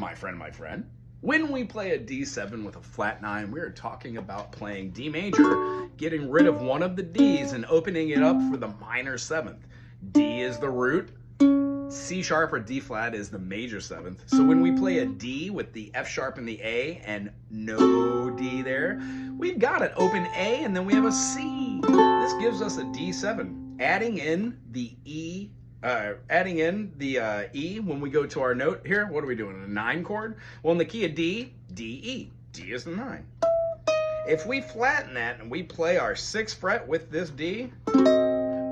my friend, when we play a D7 with a flat 9, we're talking about playing D major, getting rid of one of the Ds and opening it up for the minor 7th. D is the root, C sharp or D flat is the major 7th. So when we play a D with the F sharp and the A and no D there, we've got an open A and then we have a C. This gives us a D7. Adding in the E when we go to our note here, what are we doing? A 9 chord? Well, in the key of D, D, E. D is the 9. If we flatten that and we play our 6th fret with this D,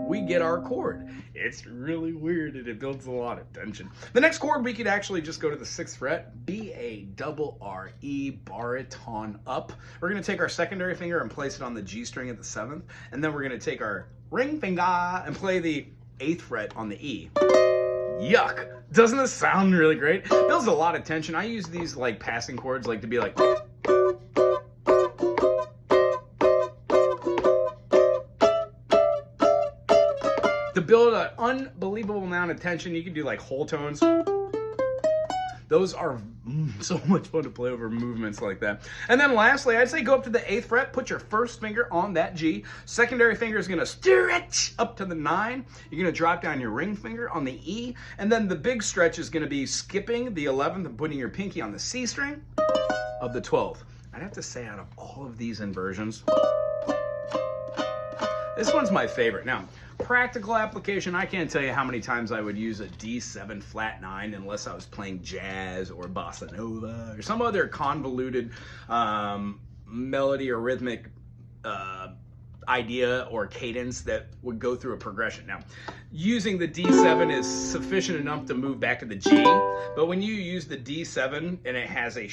we get our chord. It's really weird and it builds a lot of tension. The next chord, we could actually just go to the 6th fret, B-A-R-R-E, baritone up. We're gonna take our secondary finger and place it on the G string at the 7th, and then we're gonna take our ring finger and play the 8th fret on the E. Yuck. Doesn't this sound really great? It builds a lot of tension. I use these like passing chords like to be like, to build an unbelievable amount of tension. You can do like whole tones. Those are so much fun to play over movements like that. And then lastly, I'd say go up to the 8th fret, put your first finger on that G. Secondary finger is gonna stretch up to the 9. You're gonna drop down your ring finger on the E. And then the big stretch is gonna be skipping the 11th and putting your pinky on the C string of the 12th. I'd have to say out of all of these inversions, this one's my favorite. Now, practical application, I can't tell you how many times I would use a D7 flat 9 unless I was playing jazz or bossa nova or some other convoluted melody or rhythmic idea or cadence that would go through a progression. Now, using the D7 is sufficient enough to move back to the G, but when you use the D7 and it has a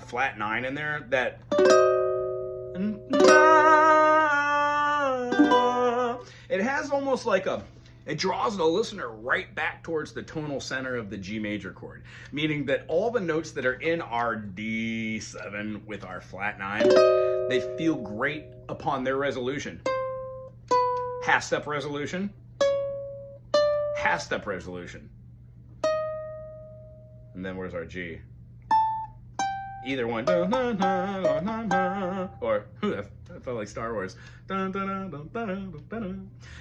flat 9 in there, that it has almost like it draws the listener right back towards the tonal center of the G major chord, meaning that all the notes that are in our D7 with our flat 9, they feel great upon their resolution. Half step resolution, half step resolution. And then where's our G? Either one, or that felt like Star Wars.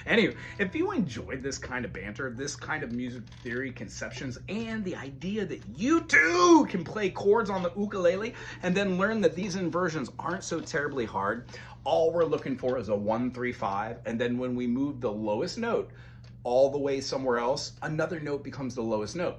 Anyway, if you enjoyed this kind of banter, this kind of music theory conceptions, and the idea that you too can play chords on the ukulele and then learn that these inversions aren't so terribly hard, all we're looking for is a 1, 3, 5, and then when we move the lowest note all the way somewhere else, another note becomes the lowest note.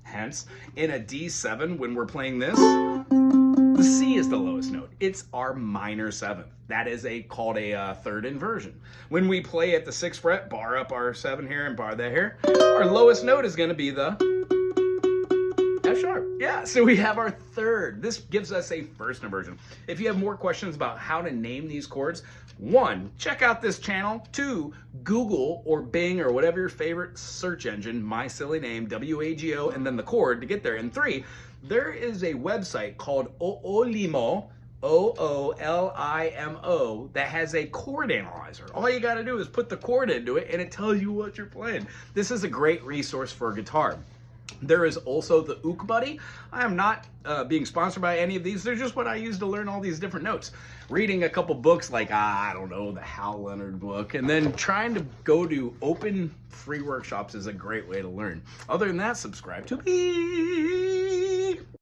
Hence, in a D7, when we're playing this, the C is the lowest note. It's our minor 7th. That is called a third inversion. When we play at the 6th fret, bar up our 7 here and bar that here, our lowest note is going to be the F sharp. Yeah, so we have our third. This gives us a first inversion. If you have more questions about how to name these chords, 1, check out this channel. 2, Google or Bing or whatever your favorite search engine, my silly name, W-A-G-O, and then the chord to get there. And 3, there is a website called Oolimo, O-O-L-I-M-O, that has a chord analyzer. All you got to do is put the chord into it and it tells you what you're playing. This is a great resource for guitar. There is also the Ook Buddy. I am not being sponsored by any of these. They're just what I use to learn all these different notes. Reading a couple books like, I don't know, the Hal Leonard book, and then trying to go to open free workshops is a great way to learn. Other than that, subscribe to me.